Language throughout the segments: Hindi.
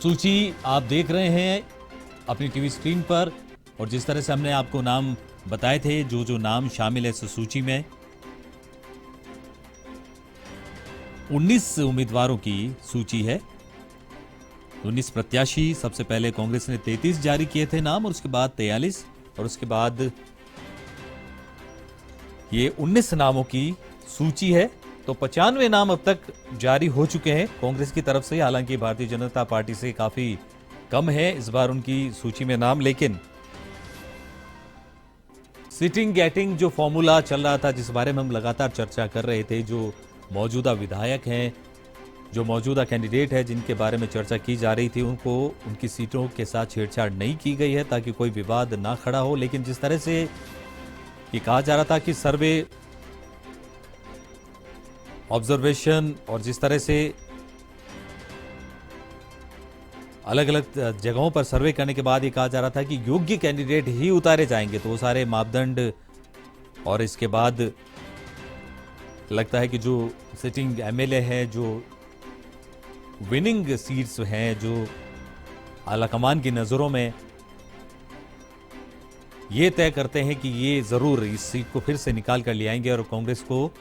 सूची आप देख रहे हैं अपनी टीवी स्क्रीन पर, और जिस तरह से हमने आपको नाम बताए थे, जो जो नाम शामिल है इस सूची में, 19 उम्मीदवारों की सूची है। 19 प्रत्याशी। सबसे पहले कांग्रेस ने 33 जारी किए थे नाम, और उसके बाद 43, और उसके बाद ये 19 नामों की सूची है। तो 95 नाम अब तक जारी हो चुके हैं कांग्रेस की तरफ से। हालांकि भारतीय जनता पार्टी से काफी कम है इस बार उनकी सूची में नाम, लेकिन सिटिंग गेटिंग जो फॉर्मूला चल रहा था, जिस बारे में हम लगातार चर्चा कर रहे थे, जो मौजूदा विधायक हैं, जो मौजूदा कैंडिडेट है जिनके बारे में चर्चा की जा रही थी, उनको उनकी सीटों के साथ छेड़छाड़ नहीं की गई है ताकि कोई विवाद ना खड़ा हो। लेकिन जिस तरह से ये कहा जा रहा था कि सर्वे ऑब्जर्वेशन, और जिस तरह से अलग अलग जगहों पर सर्वे करने के बाद ये कहा जा रहा था कि योग्य कैंडिडेट ही उतारे जाएंगे, तो वो सारे मापदंड, और इसके बाद लगता है कि जो सिटिंग एमएलए है, जो विनिंग सीट्स हैं, जो आलाकमान की नजरों में ये तय करते हैं कि ये जरूर इस सीट को फिर से निकाल कर ले आएंगे, और कांग्रेस को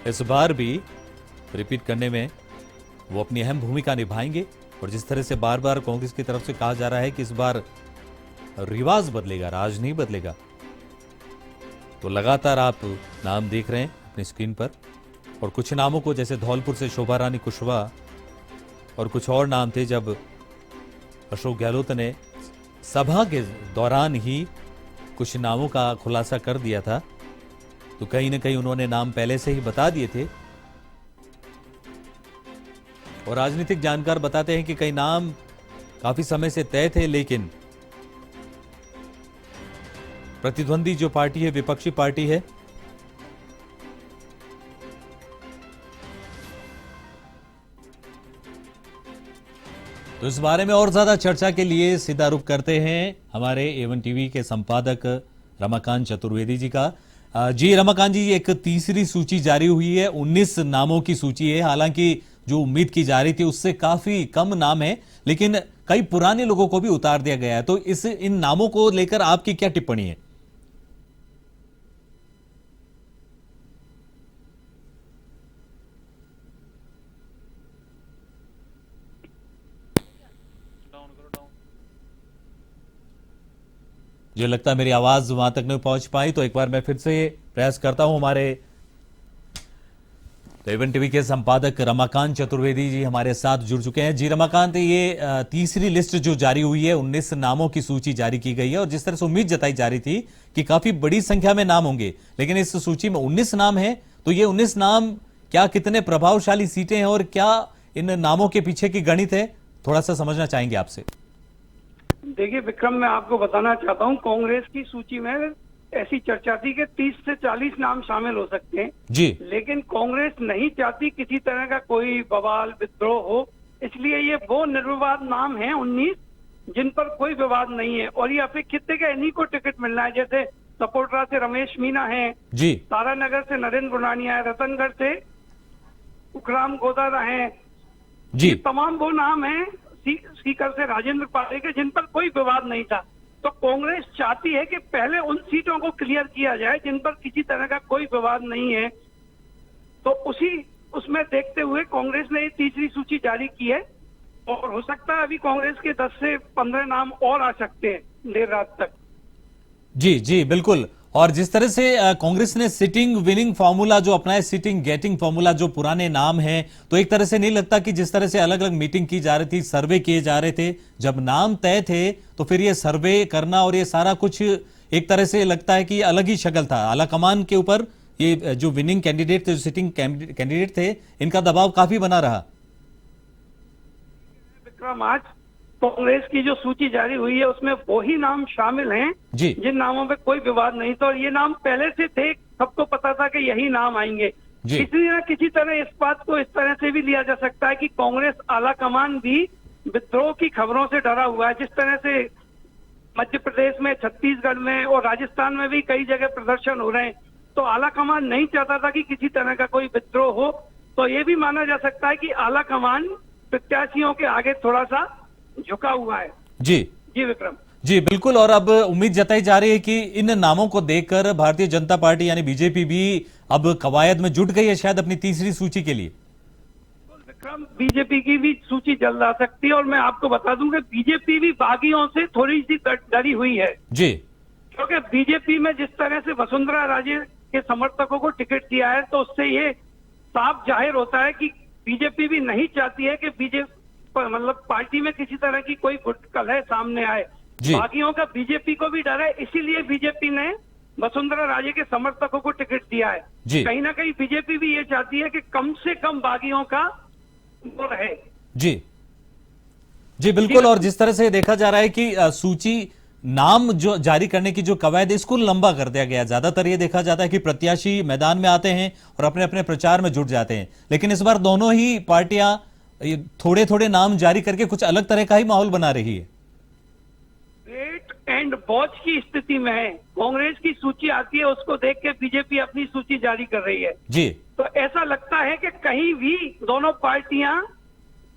इस बार भी रिपीट करने में वो अपनी अहम भूमिका निभाएंगे। और जिस तरह से बार बार कांग्रेस की तरफ से कहा जा रहा है कि इस बार रिवाज बदलेगा, राज नहीं बदलेगा, तो लगातार आप नाम देख रहे हैं अपनी स्क्रीन पर। और कुछ नामों को, जैसे धौलपुर से शोभा रानी कुशवाहा, और कुछ और नाम थे, जब अशोक गहलोत ने सभा के दौरान ही कुछ नामों का खुलासा कर दिया था, तो कहीं ना कहीं उन्होंने नाम पहले से ही बता दिए थे। और राजनीतिक जानकार बताते हैं कि कई नाम काफी समय से तय थे, लेकिन प्रतिद्वंदी जो पार्टी है, विपक्षी पार्टी है, तो इस बारे में और ज्यादा चर्चा के लिए सीधा रुख करते हैं हमारे A1 टीवी के संपादक रमाकांत चतुर्वेदी जी का। जी रमाकांत जी, एक तीसरी सूची जारी हुई है, 19 नामों की सूची है। हालांकि जो उम्मीद की जा रही थी उससे काफी कम नाम है, लेकिन कई पुराने लोगों को भी उतार दिया गया है। तो इन नामों को लेकर आपकी क्या टिप्पणी है? मुझे लगता है मेरी आवाज वहां तक नहीं पहुंच पाई, तो एक बार मैं फिर से प्रयास करता हूं। हमारे A1 टीवी के संपादक रमाकांत चतुर्वेदी जी हमारे साथ जुड़ चुके हैं। जी रमाकांत, ये तीसरी लिस्ट जो जारी हुई है, 19 नामों की सूची जारी की गई है, और जिस तरह से उम्मीद जताई जा रही थी कि काफी बड़ी संख्या में नाम होंगे, लेकिन इस सूची में 19 नाम है। तो ये 19 नाम क्या कितने प्रभावशाली सीटें हैं, और क्या इन नामों के पीछे की गणित है, थोड़ा सा समझना चाहेंगे आपसे। देखिए विक्रम, मैं आपको बताना चाहता हूं, कांग्रेस की सूची में ऐसी चर्चा थी कि 30 से 40 नाम शामिल हो सकते हैं जी, लेकिन कांग्रेस नहीं चाहती किसी तरह का कोई बवाल विद्रोह हो, इसलिए ये वो निर्विवाद नाम हैं 19 जिन पर कोई विवाद नहीं है, और ये अपेक्षित है कि इन्हीं को टिकट मिलना है। जैसे सपोटरा से रमेश मीना है जी, तारानगर से नरेंद्र गुनानिया है, रतनगढ़ से उखराम गोदारा है जी, ये तमाम वो नाम हैं, सीकर से राजेंद्र पारेख है, जिन पर कोई विवाद नहीं था। तो कांग्रेस चाहती है कि पहले उन सीटों को क्लियर किया जाए जिन पर किसी तरह का कोई विवाद नहीं है। तो उसमें देखते हुए कांग्रेस ने ये तीसरी सूची जारी की है, और हो सकता है अभी कांग्रेस के 10 से 15 नाम और आ सकते हैं देर रात तक। जी, जी, बिल्कुल। और जिस तरह से कांग्रेस ने सिटिंग विनिंग फॉर्मूला जो अपनाया, सिटिंग गेटिंग फॉर्मूला, जो पुराने नाम हैं, तो एक तरह से नहीं लगता कि जिस तरह से अलग अलग मीटिंग की जा रही थी, सर्वे किए जा रहे थे, जब नाम तय थे तो फिर ये सर्वे करना और ये सारा कुछ एक तरह से लगता है कि अलग ही शक्ल था। आलाकमान के ऊपर ये जो विनिंग कैंडिडेट थे, जो सिटिंग कैंडिडेट थे, इनका दबाव काफी बना रहा। विक्रम, आज कांग्रेस की जो सूची जारी हुई है उसमें वही नाम शामिल हैं जिन नामों पे कोई विवाद नहीं था, और ये नाम पहले से थे, सबको पता था कि यही नाम आएंगे। किसी न किसी तरह इस बात को इस तरह से भी लिया जा सकता है कि कांग्रेस आलाकमान भी विद्रोह की खबरों से डरा हुआ है। जिस तरह से मध्य प्रदेश में, छत्तीसगढ़ में और राजस्थान में भी कई जगह प्रदर्शन हो रहे हैं, तो आलाकमान नहीं चाहता था कि किसी तरह का कोई विद्रोह हो। तो ये भी माना जा सकता है कि आलाकमान प्रत्याशियों के आगे थोड़ा सा झुका हुआ है। जी जी विक्रम। जी बिल्कुल। और अब उम्मीद जताई जा रही है कि इन नामों को देखकर भारतीय जनता पार्टी यानी बीजेपी भी अब कवायद में जुट गई है शायद अपनी तीसरी सूची के लिए। विक्रम, बीजेपी की भी सूची जल्द आ सकती है और मैं आपको बता दूं कि बीजेपी भी बागियों से थोड़ी सी डरी हुई है जी। क्योंकि बीजेपी में जिस तरह से वसुंधरा राजे के समर्थकों को टिकट दिया है तो उससे ये साफ जाहिर होता है कि बीजेपी भी नहीं चाहती है कि बीजेपी मतलब पार्टी में किसी तरह की कोई कलह सामने आए। बागियों का बीजेपी को भी डर है, इसीलिए बीजेपी ने वसुंधरा राजे के समर्थकों को टिकट दिया है। कहीं ना कहीं बीजेपी भी ये चाहती है कि कम से कम बागियों का वो रहे। जी जी बिल्कुल। और जिस तरह से देखा जा रहा है कि सूची नाम जो जारी करने की जो कवायद है इसको लंबा कर दिया गया। ज्यादातर ये देखा जाता है कि प्रत्याशी मैदान में आते हैं और अपने अपने प्रचार में जुट जाते हैं, लेकिन इस बार दोनों ही पार्टियां थोड़े थोड़े नाम जारी करके कुछ अलग तरह का ही माहौल बना रही है। वेट एंड वॉच की स्थिति में है। कांग्रेस की सूची आती है, उसको देख के बीजेपी अपनी सूची जारी कर रही है। जी। तो ऐसा लगता है कि कहीं भी दोनों पार्टियां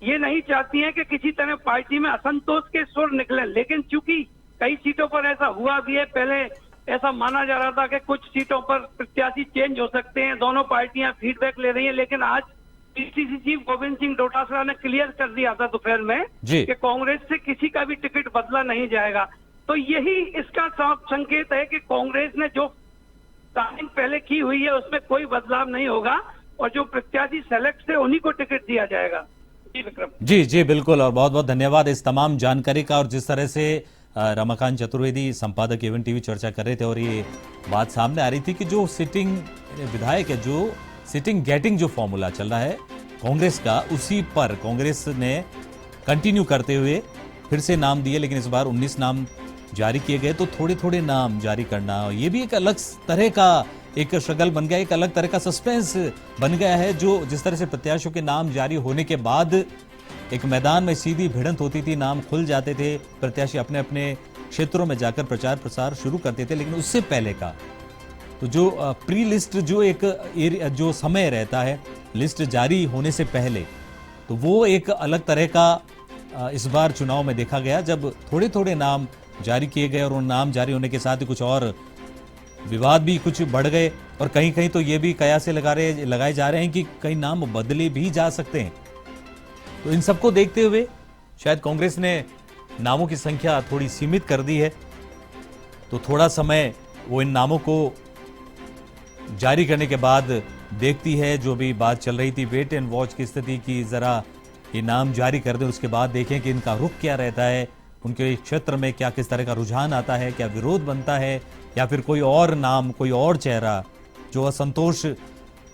ये नहीं चाहती हैं कि किसी तरह पार्टी में असंतोष के सुर निकले, लेकिन चूंकि कई सीटों पर ऐसा हुआ भी है, पहले ऐसा माना जा रहा था कि कुछ सीटों पर प्रत्याशी चेंज हो सकते हैं, दोनों पार्टियां फीडबैक ले रही हैं, लेकिन आज पीसीसी चीफ गोविंद सिंह डोटासरा ने क्लियर कर दिया था दोपहर में कि कांग्रेस से किसी का भी टिकट बदला नहीं जाएगा। तो यही इसका संकेत है कि कांग्रेस ने जो प्लानिंग पहले की हुई है उसमें कोई बदलाव नहीं होगा और जो प्रत्याशी सेलेक्ट थे उन्हीं को टिकट दिया जाएगा। जी विक्रम। जी जी बिल्कुल। और बहुत बहुत धन्यवाद इस तमाम जानकारी का। और जिस तरह से रमाकांत चतुर्वेदी संपादक एवन टीवी चर्चा कर रहे थे और ये बात सामने आ रही थी कि जो सिटिंग विधायक है, जो सिटिंग गेटिंग जो फॉर्मूला चल रहा है कांग्रेस का, उसी पर कांग्रेस ने कंटिन्यू करते हुए फिर से नाम दिए, लेकिन इस बार 19 नाम जारी किए गए। तो थोड़े थोड़े नाम जारी करना ये भी एक अलग तरह का एक स्ट्रगल बन गया, एक अलग तरह का सस्पेंस बन गया है। जो जिस तरह से प्रत्याशियों के नाम जारी होने के बाद एक मैदान में सीधी भिड़ंत होती थी, नाम खुल जाते थे, प्रत्याशी अपने अपने क्षेत्रों में जाकर प्रचार प्रसार शुरू करते थे, लेकिन उससे पहले का तो जो प्री लिस्ट जो एक जो समय रहता है लिस्ट जारी होने से पहले, तो वो एक अलग तरह का इस बार चुनाव में देखा गया, जब थोड़े थोड़े नाम जारी किए गए और उन नाम जारी होने के साथ ही कुछ और विवाद भी कुछ बढ़ गए। और कहीं कहीं तो ये भी कयासे लगाए जा रहे हैं कि कई नाम बदले भी जा सकते हैं। तो इन सबको देखते हुए शायद कांग्रेस ने नामों की संख्या थोड़ी सीमित कर दी है। तो थोड़ा समय वो इन नामों को जारी करने के बाद देखती है। जो भी बात चल रही थी वेट एंड वॉच की स्थिति की, जरा ये नाम जारी कर दें, उसके बाद देखें कि इनका रुख क्या रहता है, उनके क्षेत्र में क्या किस तरह का रुझान आता है, क्या विरोध बनता है, या फिर कोई और नाम, कोई और चेहरा जो असंतोष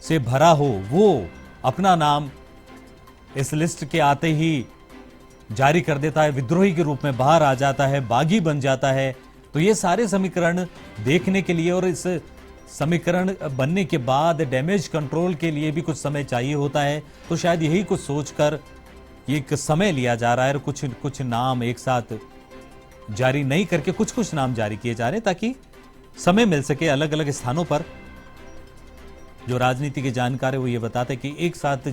से भरा हो वो अपना नाम इस लिस्ट के आते ही जारी कर देता है, विद्रोही के रूप में बाहर आ जाता है, बागी बन जाता है। तो ये सारे समीकरण देखने के लिए और इस समीकरण बनने के बाद डैमेज कंट्रोल के लिए भी कुछ समय चाहिए होता है। तो शायद यही कुछ सोचकर एक समय लिया जा रहा है और कुछ नाम एक साथ जारी नहीं करके कुछ नाम जारी किए जा रहे हैं, ताकि समय मिल सके। अलग अलग स्थानों पर जो राजनीति के जानकार है वो ये बताते हैं कि एक साथ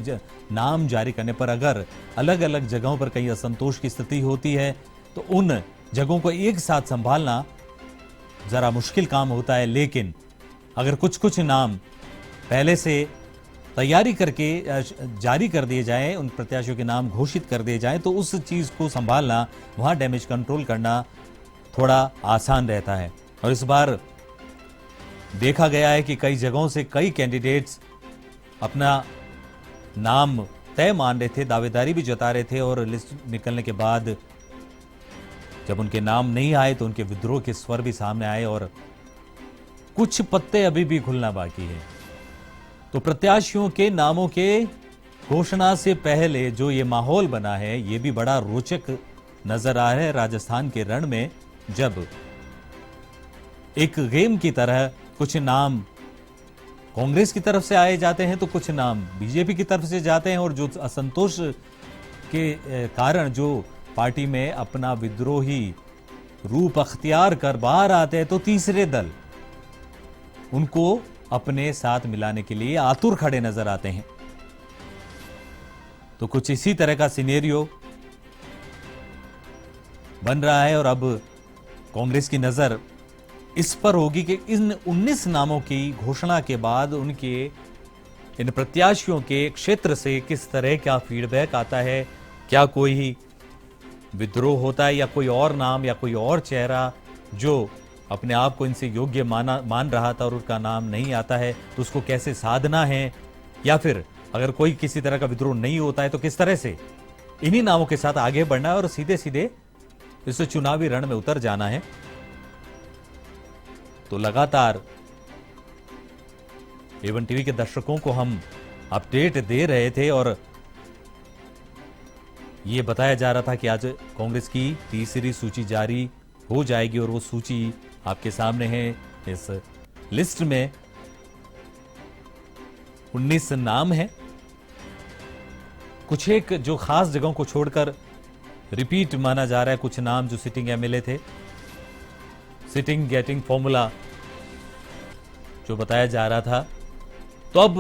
नाम जारी करने पर अगर अलग अलग जगहों पर कहीं असंतोष की स्थिति होती है तो उन जगहों को एक साथ संभालना जरा मुश्किल काम होता है। लेकिन अगर कुछ नाम पहले से तैयारी करके जारी कर दिए जाएं, उन प्रत्याशियों के नाम घोषित कर दिए जाएं, तो उस चीज को संभालना, वहां डैमेज कंट्रोल करना थोड़ा आसान रहता है। और इस बार देखा गया है कि कई जगहों से कई कैंडिडेट्स अपना नाम तय मान रहे थे, दावेदारी भी जता रहे थे, और लिस्ट निकलने के बाद जब उनके नाम नहीं आए तो उनके विद्रोह के स्वर भी सामने आए और कुछ पत्ते अभी भी खुलना बाकी है। तो प्रत्याशियों के नामों के घोषणा से पहले जो ये माहौल बना है ये भी बड़ा रोचक नजर आ रहा है राजस्थान के रण में, जब एक गेम की तरह कुछ नाम कांग्रेस की तरफ से आए जाते हैं तो कुछ नाम बीजेपी की तरफ से जाते हैं, और जो असंतोष के कारण जो पार्टी में अपना विद्रोही रूप अख्तियार कर बाहर आते हैं तो तीसरे दल उनको अपने साथ मिलाने के लिए आतुर खड़े नजर आते हैं। तो कुछ इसी तरह का सिनेरियो बन रहा है और अब कांग्रेस की नजर इस पर होगी कि इन 19 नामों की घोषणा के बाद उनके इन प्रत्याशियों के क्षेत्र से किस तरह का फीडबैक आता है, क्या कोई विद्रोह होता है या कोई और नाम या कोई और चेहरा जो अपने आप को इनसे योग्य मान रहा था और उसका नाम नहीं आता है तो उसको कैसे साधना है, या फिर अगर कोई किसी तरह का विद्रोह नहीं होता है तो किस तरह से इन्हीं नामों के साथ आगे बढ़ना है और सीधे सीधे इस चुनावी रण में उतर जाना है। तो लगातार एवन टीवी के दर्शकों को हम अपडेट दे रहे थे और यह बताया जा रहा था कि आज कांग्रेस की तीसरी सूची जारी हो जाएगी और वो सूची आपके सामने है। इस लिस्ट में 19 नाम हैं, कुछ एक जो खास जगहों को छोड़कर रिपीट माना जा रहा है, कुछ नाम जो सिटिंग एमएलए थे, सिटिंग गेटिंग फॉर्मूला जो बताया जा रहा था। तो अब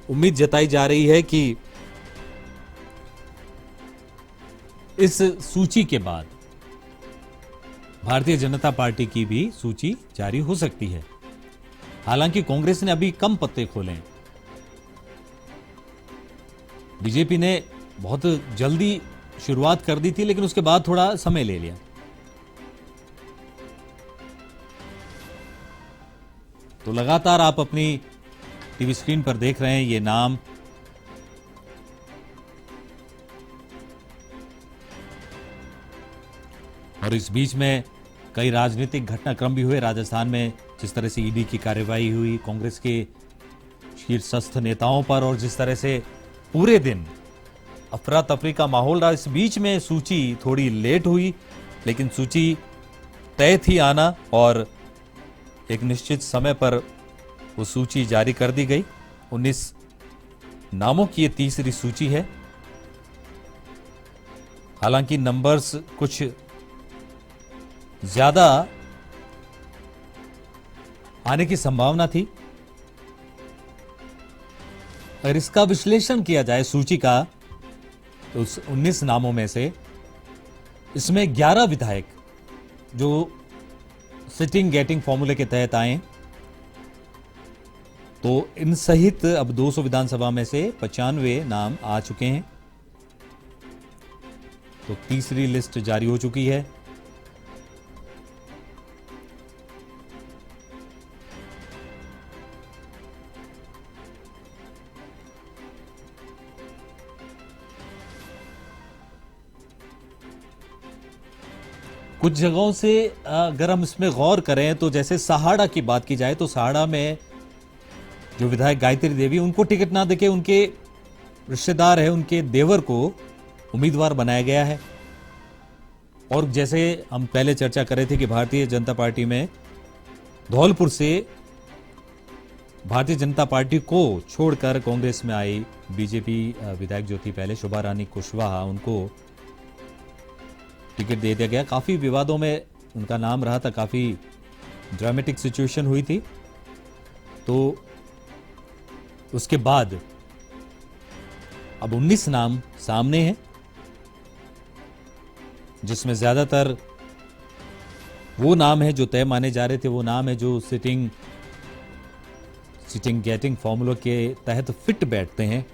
उम्मीद जताई जा रही है कि इस सूची के बाद भारतीय जनता पार्टी की भी सूची जारी हो सकती है। हालांकि कांग्रेस ने अभी कम पत्ते खोले हैं, बीजेपी ने बहुत जल्दी शुरुआत कर दी थी लेकिन उसके बाद थोड़ा समय ले लिया। तो लगातार आप अपनी टीवी स्क्रीन पर देख रहे हैं ये नाम। और इस बीच में कई राजनीतिक घटनाक्रम भी हुए। राजस्थान में जिस तरह से ईडी की कार्रवाई हुई कांग्रेस के शीर्षस्थ नेताओं पर और जिस तरह से पूरे दिन अफरा तफरी का माहौल रहा, इस बीच में सूची थोड़ी लेट हुई लेकिन सूची तय थी आना और एक निश्चित समय पर वो सूची जारी कर दी गई। 19 नामों की ये तीसरी सूची है। हालांकि नंबर्स कुछ ज्यादा आने की संभावना थी। अगर इसका विश्लेषण किया जाए सूची का तो उस 19 नामों में से इसमें 11 विधायक जो सिटिंग गेटिंग फॉर्मूले के तहत आए, तो इन सहित अब 200 विधानसभा में से 95 नाम आ चुके हैं। तो तीसरी लिस्ट जारी हो चुकी है। कुछ जगहों से अगर हम इसमें गौर करें तो जैसे सहाड़ा की बात की जाए तो सहाड़ा में जो विधायक गायत्री देवी, उनको टिकट ना देके उनके रिश्तेदार है, उनके देवर को उम्मीदवार बनाया गया है। और जैसे हम पहले चर्चा कर रहे थे कि भारतीय जनता पार्टी में धौलपुर से भारतीय जनता पार्टी को छोड़कर कांग्रेस में आई बीजेपी विधायक जो थी पहले, शोभा रानी कुशवाहा, उनको टिकट दे दिया गया। काफी विवादों में उनका नाम रहा था, काफी ड्रामेटिक सिचुएशन हुई थी। तो उसके बाद अब 19 नाम सामने हैं जिसमें ज्यादातर वो नाम है जो तय माने जा रहे थे, वो नाम है जो सिटिंग गेटिंग फॉर्मूला के तहत फिट बैठते हैं